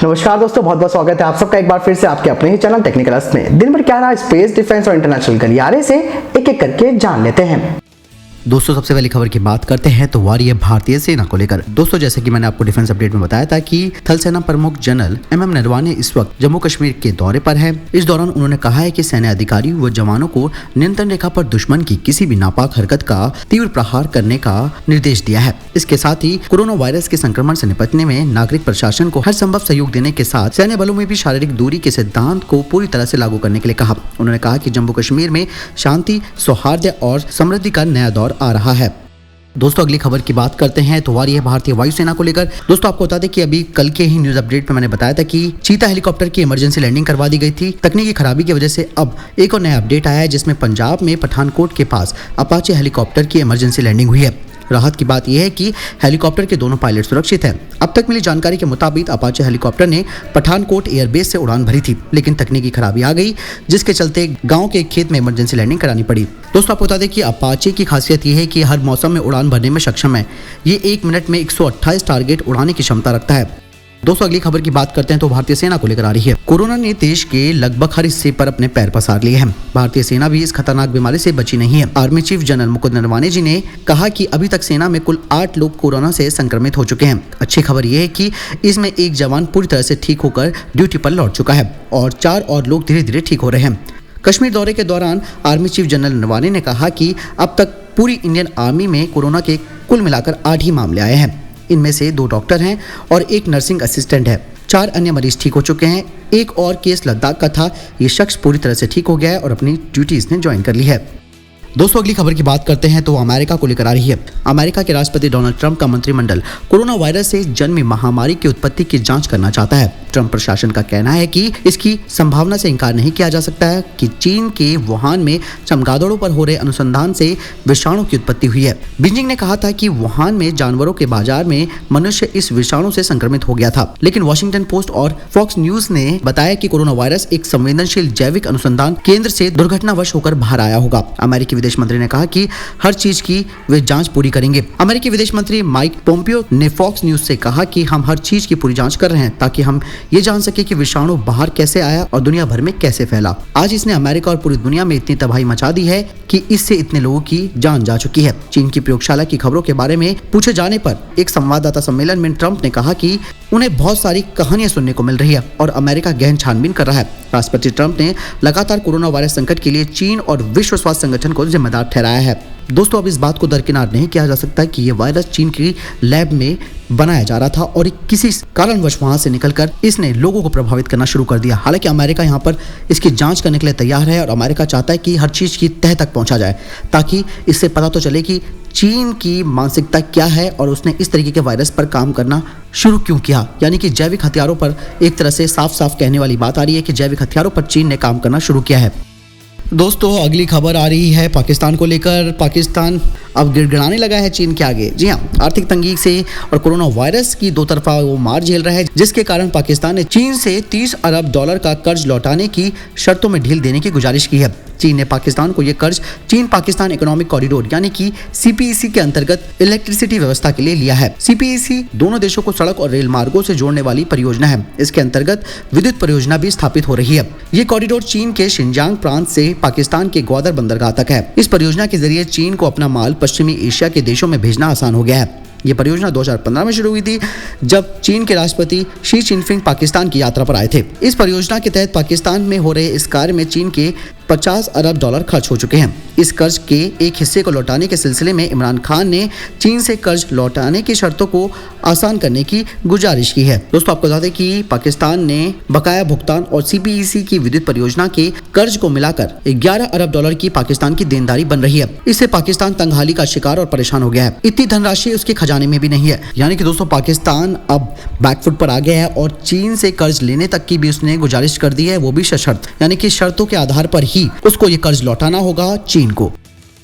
नमस्कार दोस्तों, बहुत बहुत स्वागत है आप सबका एक बार फिर से आपके अपने ही चैनल टेक्निकल अर्थ में। दिन भर क्या रहा स्पेस, डिफेंस और इंटरनेशनल गलियारे से एक एक करके जान लेते हैं। दोस्तों सबसे पहली खबर की बात करते हैं तो वार ये भारतीय सेना को लेकर। दोस्तों जैसे कि मैंने आपको डिफेंस अपडेट में बताया था कि थल सेना प्रमुख जनरल एमएम नरवाने इस वक्त जम्मू कश्मीर के दौरे पर हैं। इस दौरान उन्होंने कहा है कि सैन्य अधिकारियों व जवानों को नियंत्रण रेखा पर दुश्मन की किसी भी नापाक हरकत का तीव्र प्रहार करने का निर्देश दिया है। इसके साथ ही कोरोना वायरस के संक्रमण से निपटने में नागरिक प्रशासन को हर संभव सहयोग देने के साथ सैन्य बलों में भी शारीरिक दूरी के सिद्धांत को पूरी तरह से लागू करने के लिए कहा। उन्होंने कहा कि जम्मू कश्मीर में शांति, सौहार्द और समृद्धि का नया दौर आ रहा है। दोस्तों अगली खबर की बात करते हैं तो वारी है भारतीय वायुसेना को लेकर। दोस्तों आपको बता दें कि अभी कल के ही न्यूज अपडेट में मैंने बताया था कि चीता हेलीकॉप्टर की इमरजेंसी लैंडिंग करवा दी गई थी। तकनीकी खराबी की वजह से अब एक और नया अपडेट आया है जिसमें पंजाब में पठानकोट के पास अपाचे हेलीकॉप्टर की इमरजेंसी लैंडिंग हुई है। राहत की बात यह है कि हेलीकॉप्टर के दोनों पायलट सुरक्षित हैं। अब तक मिली जानकारी के मुताबिक अपाचे हेलीकॉप्टर ने पठानकोट एयरबेस से उड़ान भरी थी, लेकिन तकनीकी खराबी आ गई जिसके चलते गांव के एक खेत में इमरजेंसी लैंडिंग करानी पड़ी। दोस्तों आपको बता दें कि अपाचे की खासियत यह है कि हर मौसम में उड़ान भरने में सक्षम है। ये 1 मिनट में 128 टारगेट उड़ाने की क्षमता रखता है। दोस्तों अगली खबर की बात करते हैं तो भारतीय सेना को लेकर आ रही है। कोरोना ने देश के लगभग हर हिस्से पर अपने पैर पसार लिए हैं। भारतीय सेना भी इस खतरनाक बीमारी से बची नहीं है। Army chief general Mukund Naravane ji ने कहा कि अभी तक सेना में कुल 8 लोग कोरोना से संक्रमित हो चुके हैं। अच्छी खबर यह है कि इसमें एक जवान पूरी तरह से ठीक होकर ड्यूटी पर लौट चुका है और 4 और लोग धीरे धीरे ठीक हो रहे हैं। कश्मीर दौरे के दौरान आर्मी चीफ जनरल नरवाने ने कहा कि अब तक पूरी इंडियन आर्मी में कोरोना के कुल मिलाकर 8 ही मामले आए हैं। इनमें से 2 डॉक्टर हैं और 1 नर्सिंग असिस्टेंट है। 4 अन्य मरीज ठीक हो चुके हैं। एक और केस लद्दाख का था। ये शख्स पूरी तरह से ठीक हो गया है और अपनी ड्यूटी इसने ज्वाइन कर ली है। दोस्तों अगली खबर की बात करते हैं तो अमेरिका को लेकर आ रही है। अमेरिका के राष्ट्रपति डोनाल्ड ट्रंप का मंत्रिमंडल कोरोना वायरस से जन्मी महामारी की उत्पत्ति की जांच करना चाहता है। ट्रंप प्रशासन का कहना है कि इसकी संभावना से इनकार नहीं किया जा सकता है कि चीन के वुहान में चमगादड़ों पर हो रहे अनुसंधान से विषाणु की उत्पत्ति हुई है। बीजिंग ने कहा था कि वुहान में जानवरों के बाजार में मनुष्य इस विषाणु से संक्रमित हो गया था, लेकिन वॉशिंगटन पोस्ट और फॉक्स न्यूज ने बताया कि कोरोना वायरस एक संवेदनशील जैविक अनुसंधान केंद्र से दुर्घटनावश होकर बाहर आया होगा। अमेरिकी विदेश मंत्री ने कहा कि हर चीज की वे जांच पूरी करेंगे। अमेरिकी विदेश मंत्री माइक पोम्पियो ने फॉक्स न्यूज से कहा कि हम हर चीज की पूरी जांच कर रहे हैं ताकि हम ये जान सके कि विषाणु बाहर कैसे आया और दुनिया भर में कैसे फैला। आज इसने अमेरिका और पूरी दुनिया में इतनी तबाही मचा दी है कि इससे इतने लोगों की जान जा चुकी है। चीन की प्रयोगशाला की खबरों के बारे में पूछे जाने पर एक संवाददाता सम्मेलन में ट्रंप ने कहा कि उन्हें बहुत सारी कहानियां सुनने को मिल रही है और अमेरिका गहन छानबीन कर रहा है। राष्ट्रपति ट्रंप ने लगातार कोरोना वायरस संकट के लिए चीन और विश्व स्वास्थ्य संगठन को जिम्मेदार ठहराया है। दोस्तों अब इस बात को दरकिनार नहीं किया जा सकता कि यह वायरस चीन की लैब में बनाया जा रहा था और किसी कारणवश वहां से निकलकर इसने लोगों को प्रभावित करना शुरू कर दिया। हालांकि अमेरिका यहां पर इसकी जांच करने के लिए तैयार है और अमेरिका चाहता है कि हर चीज की तह तक पहुंचा जाए ताकि इससे पता तो चले कि चीन की मानसिकता क्या है और उसने इस तरीके के वायरस पर काम करना शुरू क्यों किया। यानी कि जैविक हथियारों पर एक तरह से साफ साफ कहने वाली बात आ रही है कि जैविक हथियारों पर चीन ने काम करना शुरू किया है। दोस्तों अगली खबर आ रही है पाकिस्तान को लेकर। पाकिस्तान अब गिड़गिड़ाने लगा है चीन के आगे। जी हाँ, आर्थिक तंगी से और कोरोना वायरस की 2 तरफा वो मार झेल रहा है, जिसके कारण पाकिस्तान ने चीन से $30 अरब का कर्ज लौटाने की शर्तों में ढील देने की गुजारिश की है। चीन ने पाकिस्तान को यह कर्ज चीन पाकिस्तान इकोनॉमिक कॉरिडोर यानी कि CPEC के अंतर्गत इलेक्ट्रिसिटी व्यवस्था के लिए लिया है। CPEC दोनों देशों को सड़क और रेल मार्गों से जोड़ने वाली परियोजना है। इसके अंतर्गत विद्युत परियोजना भी स्थापित हो रही है। ये कॉरिडोर चीन के शिनजांग प्रांत से पाकिस्तान के ग्वादर बंदरगाह तक है। इस परियोजना के जरिए चीन को अपना माल पश्चिमी एशिया के देशों में भेजना आसान हो गया है। ये परियोजना 2015 में शुरू हुई थी जब चीन के राष्ट्रपति शी चिनफिंग पाकिस्तान की यात्रा पर आए थे। इस परियोजना के तहत पाकिस्तान में हो रहे इस कार्य में चीन के $50 अरब खर्च हो चुके हैं। इस कर्ज के एक हिस्से को लौटाने के सिलसिले में इमरान खान ने चीन से कर्ज लौटाने की शर्तों को आसान करने की गुजारिश की है। दोस्तों आपको बता दें कि पाकिस्तान ने बकाया भुगतान और CPEC की विद्युत परियोजना के कर्ज को मिलाकर $11 अरब की पाकिस्तान की देनदारी बन रही है। इससे पाकिस्तान तंगहाली का शिकार और परेशान हो गया है। इतनी धनराशि उसके खजाने में भी नहीं है। यानी कि दोस्तों पाकिस्तान अब बैकफुट पर आ गया है और चीन से कर्ज लेने तक की भी उसने गुजारिश कर दी है, वो भी सशर्त। यानी कि शर्तों के आधार पर ही उसको ये कर्ज लौटाना होगा चीन को।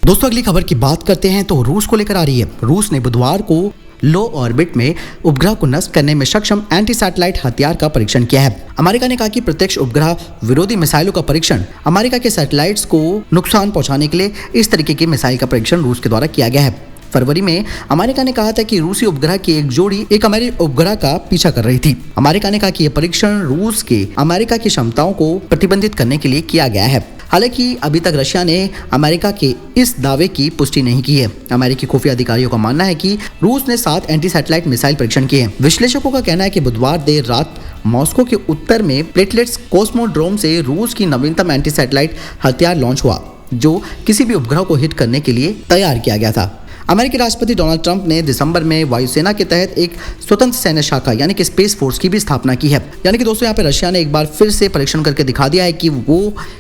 दोस्तों अगली खबर की बात करते हैं तो रूस को लेकर आ रही है। रूस ने बुधवार को लो ऑर्बिट में उपग्रह को नष्ट करने में सक्षम एंटी सैटेलाइट हथियार का परीक्षण किया है। अमेरिका ने कहा कि प्रत्यक्ष उपग्रह विरोधी मिसाइलों का परीक्षण अमेरिका के सैटेलाइट्स को नुकसान पहुंचाने के लिए इस तरीके की मिसाइल का परीक्षण रूस के द्वारा किया गया है। फरवरी में अमेरिका ने कहा था कि रूसी उपग्रह की एक जोड़ी एक अमेरिकी उपग्रह का पीछा कर रही थी। अमेरिका ने कहा कि यह परीक्षण रूस के अमेरिका की क्षमताओं को प्रतिबंधित करने के लिए किया गया है। हालांकि अभी तक रशिया ने अमेरिका के इस दावे की पुष्टि नहीं की है। अमेरिकी खुफिया अधिकारियों का मानना है कि रूस ने 7 एंटी सैटेलाइट मिसाइल परीक्षण किए हैं। विश्लेषकों का कहना है कि बुधवार देर रात मॉस्को के उत्तर में प्लेटलेट्स कोस्मोड्रोम से रूस की नवीनतम एंटी सैटेलाइट हथियार लॉन्च हुआ, जो किसी भी उपग्रह को हिट करने के लिए तैयार किया गया था। अमेरिकी राष्ट्रपति डोनाल्ड ट्रंप ने दिसंबर में वायुसेना के तहत एक स्वतंत्र सैन्य शाखा यानी कि स्पेस फोर्स की भी स्थापना की है। यानी कि दोस्तों यहाँ पे रशिया ने एक बार फिर से परीक्षण करके दिखा दिया है कि वो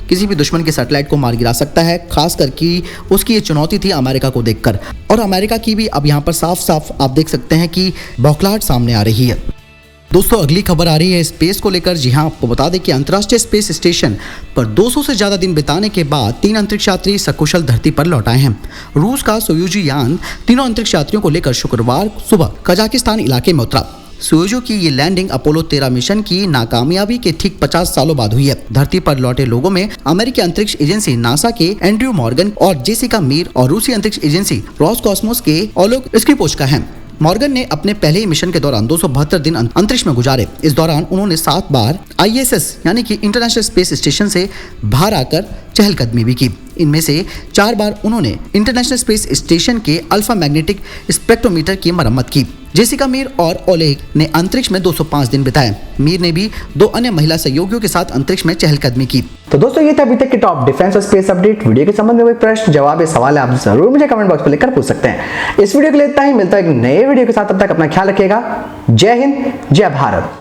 किसी भी दुश्मन के सैटेलाइट को मार गिरा सकता है, खासकर कि उसकी ये चुनौती थी अमेरिका को देखकर। और अमेरिका की भी अब यहाँ पर साफ साफ आप देख सकते हैं कि बौखलाहट सामने आ रही है। दोस्तों अगली खबर आ रही है स्पेस को लेकर। जी हां, आपको बता दें कि अंतर्राष्ट्रीय स्पेस स्टेशन पर 200 से ज्यादा दिन बिताने के बाद 3 अंतरिक्ष यात्री सकुशल धरती पर लौट आए हैं। रूस का सोयूजू यान तीनों अंतरिक्ष यात्रियों को लेकर शुक्रवार सुबह कजाकिस्तान इलाके में उतरा। सोयूजू की ये लैंडिंग अपोलो 13 मिशन की नाकामयाबी के ठीक 50 सालों बाद हुई है। धरती पर लौटे लोगों में अमेरिकी अंतरिक्ष एजेंसी नासा के एंड्रयू मॉर्गन और जेसिका मीर और रूसी अंतरिक्ष एजेंसी रोसकॉस्मोस के ओलेग स्क्रिपोचका हैं। मॉर्गन ने अपने पहले ही मिशन के दौरान 272 दिन अंतरिक्ष में गुजारे। इस दौरान उन्होंने 7 बार ISS यानी कि इंटरनेशनल स्पेस स्टेशन से बाहर आकर चहलकदमी भी की। इनमें से 4 बार उन्होंने इंटरनेशनल स्पेस स्टेशन के अल्फा मैग्नेटिक स्पेक्ट्रोमीटर की मरम्मत की। जेसिका मीर और ओलेग ने अंतरिक्ष में 205 दिन बिताए। मीर ने भी 2 अन्य महिला सहयोगियों के साथ अंतरिक्ष में चहलकदमी की। तो दोस्तों ये थे अभी तक के टॉप डिफेंस और स्पेस अपडेट। वीडियो के संबंध में कोई प्रश्न जवाब या सवाल है आप जरूर मुझे कमेंट बॉक्स में लिखकर पूछ सकते हैं। इस वीडियो के लिए इतना ही, मिलता है एक नए वीडियो के साथ। तब तक अपना ख्याल रखिएगा। जय हिंद, जय भारत।